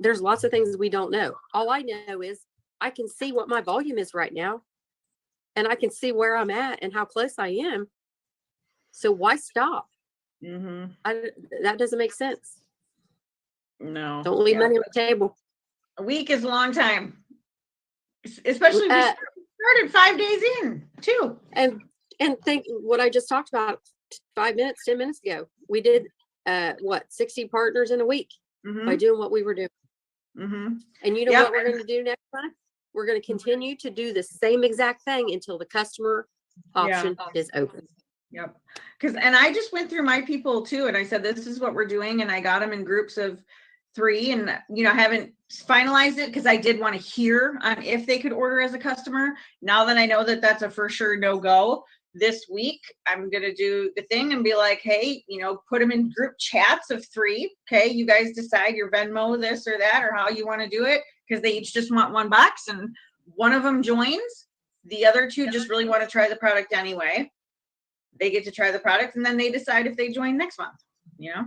there's lots of things we don't know. All I know is I can see what my volume is right now, and I can see where I'm at and how close I am. So why stop? That doesn't make sense. No. Don't leave money on the table. A week is a long time, especially if we started 5 days in too. And think what I just talked about 10 minutes ago. We did 60 partners in a week by doing what we were doing. And you know what we're going to do next month? We're going to continue to do the same exact thing until the customer option is open. Yep. And I just went through my people too, and I said, this is what we're doing. And I got them in groups of 3, and, I haven't finalized it because I did want to hear on if they could order as a customer. Now that I know that that's a for sure no-go, this week, I'm going to do the thing and be like, hey, put them in group chats of 3. Okay. You guys decide your Venmo, this or that, or how you want to do it. Because they each just want 1 box, and one of them joins. The other 2 just really want to try the product anyway. They get to try the product, and then they decide if they join next month, Yep.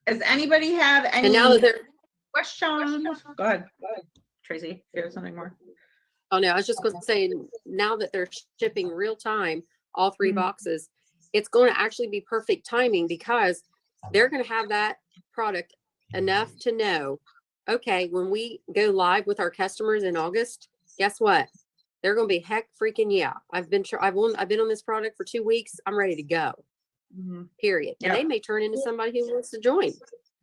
Does anybody have any questions? Go ahead, Tracy, if you have something more. Oh, no, I was just going to say, now that they're shipping real time, all 3 boxes, it's going to actually be perfect timing because they're going to have that product enough to know, okay, when we go live with our customers in August, guess what? They're going to be heck freaking yeah. I've been on this product for 2 weeks. I'm ready to go. Period. And they may turn into somebody who wants to join.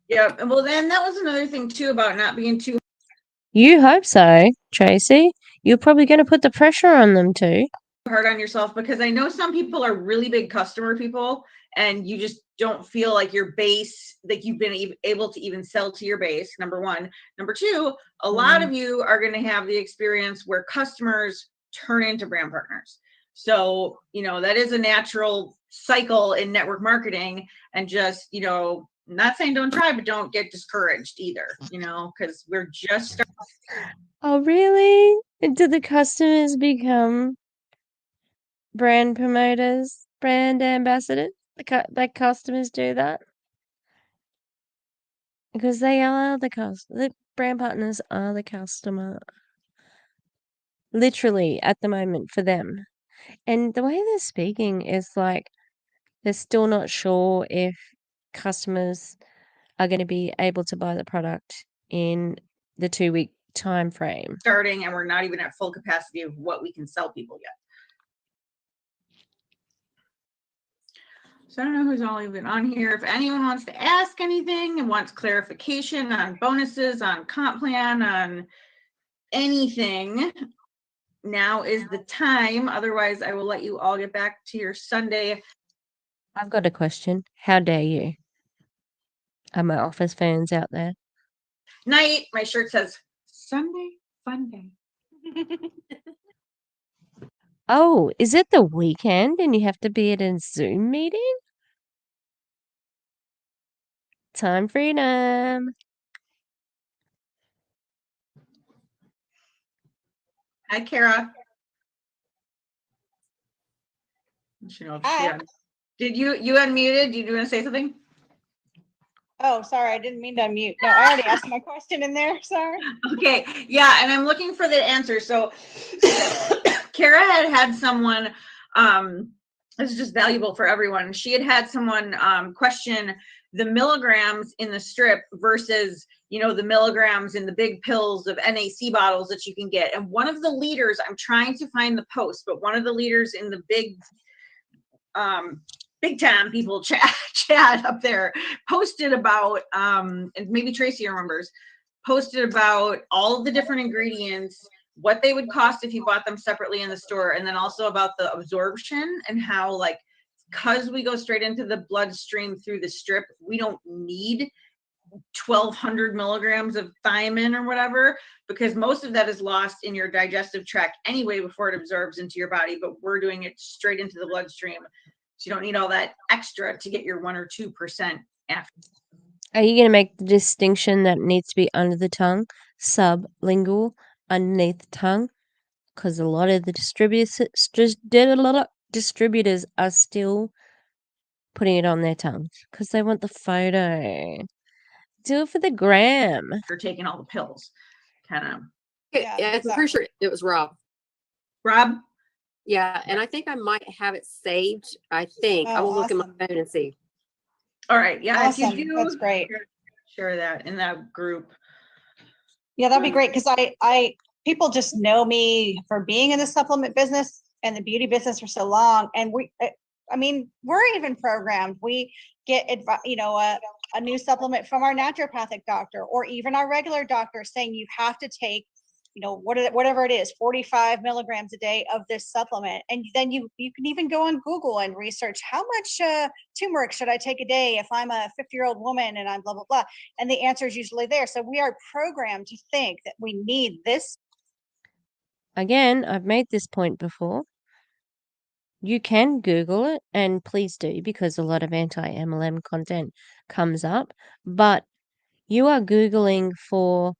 Yeah. Well, then that was another thing too about not being too. You hope so, Tracy. You're probably going to put the pressure on them too. Hard on yourself, because I know some people are really big customer people, and you just don't feel like your base, like you've been able to even sell to your base. Number 1. Number 2, a lot of you are going to have the experience where customers turn into brand partners. So, that is a natural cycle in network marketing, and just, not saying don't try, but don't get discouraged either, because we're just starting. Oh, really? Do the customers become brand promoters, brand ambassadors? The customers do that? Because they are the brand partners are the customer. Literally, at the moment, for them. And the way they're speaking is like they're still not sure if customers are going to be able to buy the product in the 2-week time frame. Starting, and we're not even at full capacity of what we can sell people yet. So I don't know who's all even on here. If anyone wants to ask anything and wants clarification on bonuses, on comp plan, on anything, now is the time. Otherwise, I will let you all get back to your Sunday. I've got a question. How dare you? Are my office fans out there? Night. My shirt says Sunday Fun Day. Oh, is it the weekend and you have to be at a Zoom meeting? Time freedom. Hi, Kara. Did you unmuted? Did you want to say something? Oh, sorry, I didn't mean to unmute. No, I already asked my question in there. Sorry. Okay, yeah, and I'm looking for the answer. So Kara had someone, this is just valuable for everyone. She had someone question the milligrams in the strip versus, you know, the milligrams in the big pills of NAC bottles that you can get. And one of the leaders, I'm trying to find the post, but one of the leaders in the big time people chat up there posted about and maybe Tracy remembers, posted about all of the different ingredients, what they would cost if you bought them separately in the store, and then also about the absorption and how, like, because we go straight into the bloodstream through the strip, we don't need 1200 milligrams of thiamine or whatever, because most of that is lost in your digestive tract anyway before it absorbs into your body, but we're doing it straight into the bloodstream. So you don't need all that extra to get your 1 or 2% after. Are you going to make the distinction that needs to be under the tongue, sublingual, underneath the tongue? Because a lot of the distributors are still putting it on their tongues because they want the photo. Do it for the gram. After taking all the pills, kind of. Yeah, Yeah, I'm exactly. pretty sure it was Rob. Rob? Yeah, and I think I might have it saved. I think I Oh, will look in my awesome. phone and see. All right. Yeah. Awesome. If you do, That's great. share that in that group. Yeah, that'd be great because I people just know me for being in the supplement business and the beauty business for so long, and I mean, we're even programmed. We get a new supplement from our naturopathic doctor or even our regular doctor saying you have to take, whatever it is, 45 milligrams a day of this supplement. And then you can even go on Google and research how much turmeric should I take a day if I'm a 50-year-old woman and I'm blah, blah, blah. And the answer is usually there. So we are programmed to think that we need this. Again, I've made this point before. You can Google it, and please do, because a lot of anti-MLM content comes up. But you are Googling for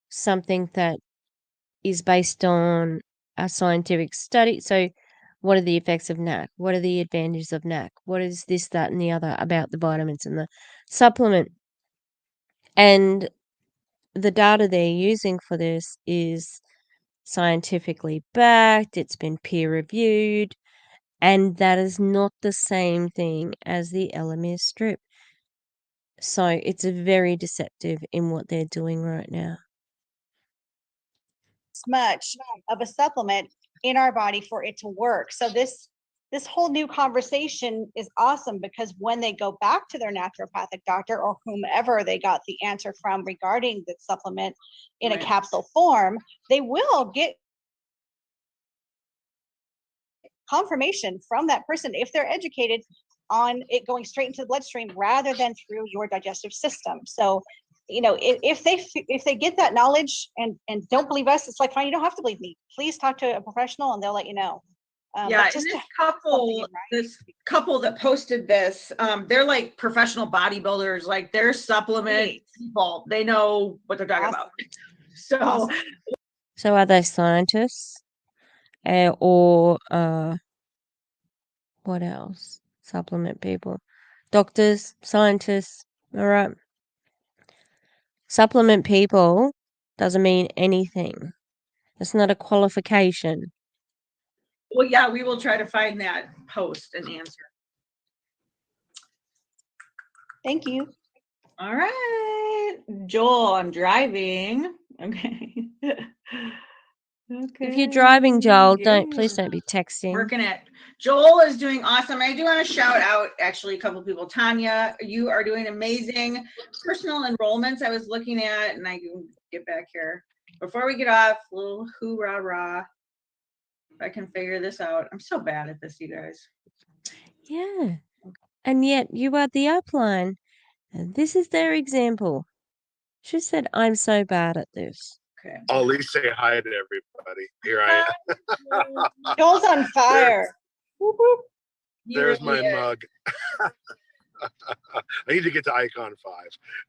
something that is based on a scientific study. So, what are the effects of NAC? What are the advantages of NAC? What is this, that, and the other about the vitamins and the supplement? And the data they're using for this is scientifically backed, it's been peer reviewed, and that is not the same thing as the Elomir strip. So it's very deceptive in what they're doing right now. Much of a supplement in our body for it to work. So this whole new conversation is awesome because when they go back to their naturopathic doctor or whomever they got the answer from regarding the supplement in a capsule form, they will get confirmation from that person if they're educated on it going straight into the bloodstream rather than through your digestive system. So if they get that knowledge and don't believe us, it's like, fine, you don't have to believe me. Please talk to a professional and they'll let you know. Yeah, and this couple that posted this, they're like professional bodybuilders, like they're supplement people. They know what they're talking about. So are they scientists? Or what else? Supplement people. Doctors, scientists, all right. Supplement people doesn't mean anything. It's not a qualification. Well, yeah, we will try to find that post and answer. Thank you. All right, Joel, I'm driving. Okay. Okay. If you're driving, Joel, please don't be texting. Working it. Joel is doing awesome. I do want to shout out actually a couple of people. Tanya, you are doing amazing. Personal enrollments I was looking at, and I can get back here. Before we get off, a little hoorah. If I can figure this out. I'm so bad at this, you guys. Yeah. And yet you are the upline. And this is their example. She said, I'm so bad at this. Okay. I'll at least say hi to everybody. Here I am. Joel's on fire. Whoop, whoop. There's my mug. I need to get to icon 5.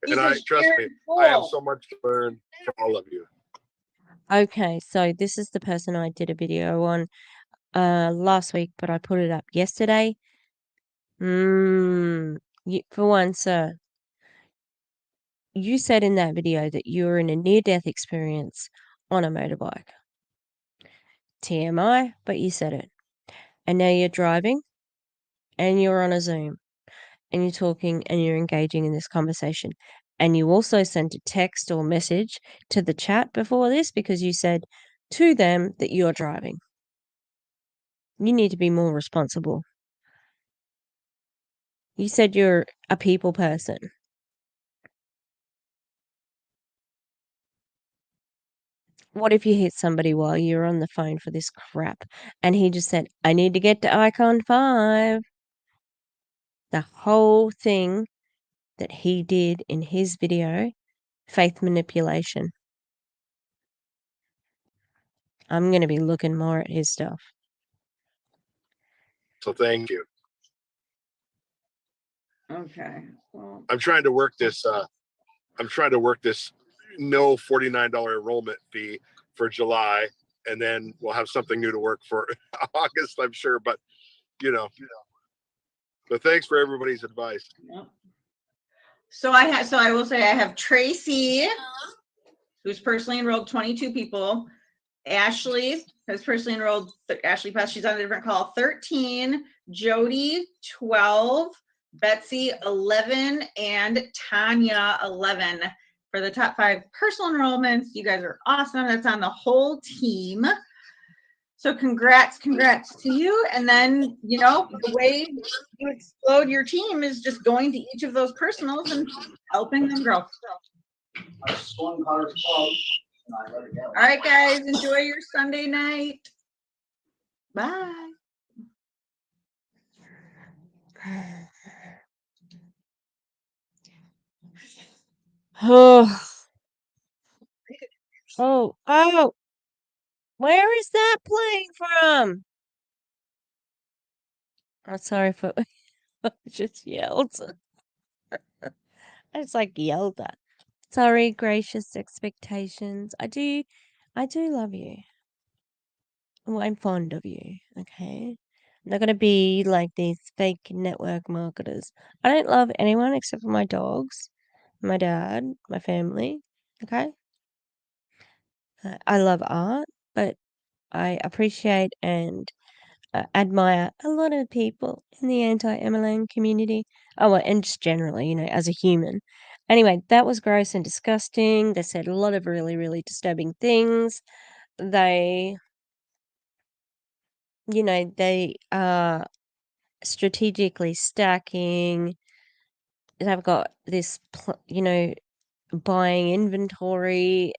And trust me, I have so much to learn from all of you. Okay, so this is the person I did a video on last week, but I put it up yesterday. For one, sir, you said in that video that you were in a near-death experience on a motorbike. TMI, but you said it. And now you're driving and you're on a Zoom and you're talking and you're engaging in this conversation. And you also sent a text or message to the chat before this because you said to them that you're driving. You need to be more responsible. You said you're a people person. What if you hit somebody while you're on the phone for this crap and he just said, I need to get to icon 5? The whole thing that he did in his video, faith manipulation. I'm going to be looking more at his stuff. So thank you. Okay. Well, I'm trying to work this. No $49 enrollment fee for July, and then we'll have something new to work for August, I'm sure. But but thanks for everybody's advice. yep. So I will say I have Tracy, who's personally enrolled 22 people. Ashley has personally enrolled, Ashley Pass, she's on a different call, 13, Jody, 12, Betsy, 11, and Tanya, 11 for the top 5 personal enrollments. You guys are awesome. That's on the whole team. So congrats to you. And then, the way you explode your team is just going to each of those personals and helping them grow. All right, guys, enjoy your Sunday night. Bye. Oh, where is that playing from? I'm sorry for I just yelled. I just yelled at. Sorry, gracious expectations. I do love you. Well, I'm fond of you, okay? I'm not gonna be like these fake network marketers. I don't love anyone except for my dogs, my dad, my family, okay? I love art, but I appreciate and admire a lot of people in the anti-MLM community. Oh, well, and just generally, as a human. Anyway, that was gross and disgusting. They said a lot of really, really disturbing things. They are strategically stacking. They've got this, buying inventory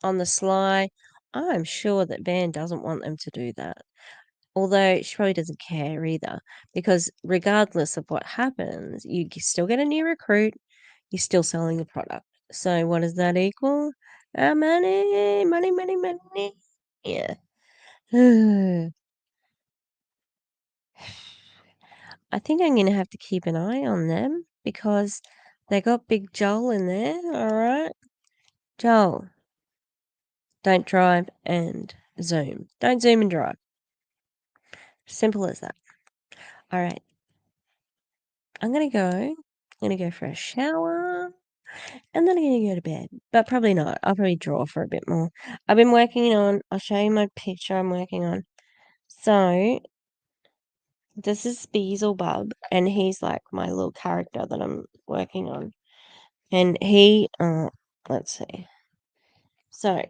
on the sly. I'm sure that Van doesn't want them to do that. Although she probably doesn't care either, because regardless of what happens, you still get a new recruit, you're still selling the product. So what does that equal? Money, money, money, money. Yeah. I think I'm gonna have to keep an eye on them because they got Big Joel in there, alright? Joel, don't drive and zoom. Don't zoom and drive. Simple as that. Alright. I'm gonna go for a shower, and then I'm gonna go to bed. But probably not. I'll probably draw for a bit more. I'll show you my picture I'm working on. So, this is Beelzebub, and he's like my little character that I'm working on. And let's see. So,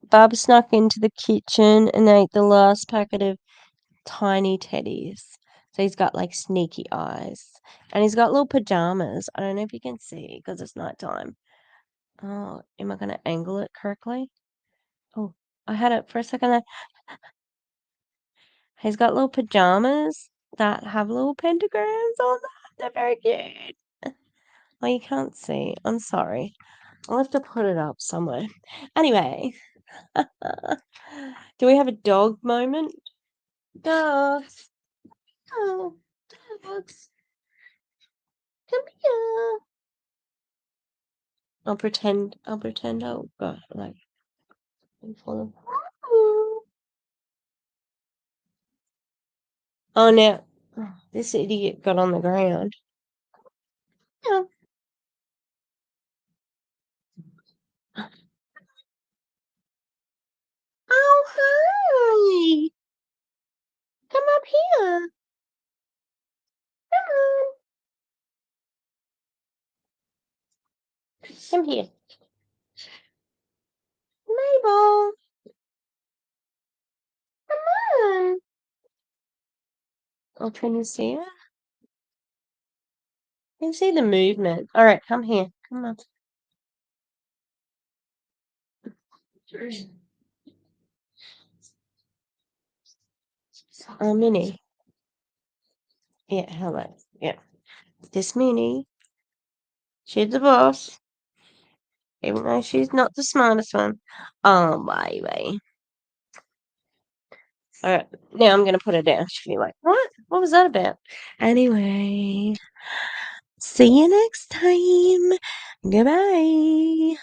Bub snuck into the kitchen and ate the last packet of tiny teddies. So he's got sneaky eyes. And he's got little pajamas. I don't know if you can see because it's nighttime. Oh, am I going to angle it correctly? Oh, I had it for a second there. He's got little pajamas that have little pentagrams on them. They're very cute. Oh, you can't see. I'm sorry. I'll have to put it up somewhere. Anyway. Do we have a dog moment? Dogs. Oh, dogs. Come here. I'll pretend I'll go for them. Oh, now this idiot got on the ground. Yeah. Oh, hi. Come up here. Come here. Mabel. Come on. Oh, can you see it? You can see the movement. All right, come here. Come on. Oh, Minnie. Yeah, hello. Yeah. This Minnie. She's the boss. Even though she's not the smartest one. Oh, baby. All right, now I'm gonna put her down. She'll be like, "What? What was that about?" Anyway, see you next time. Goodbye.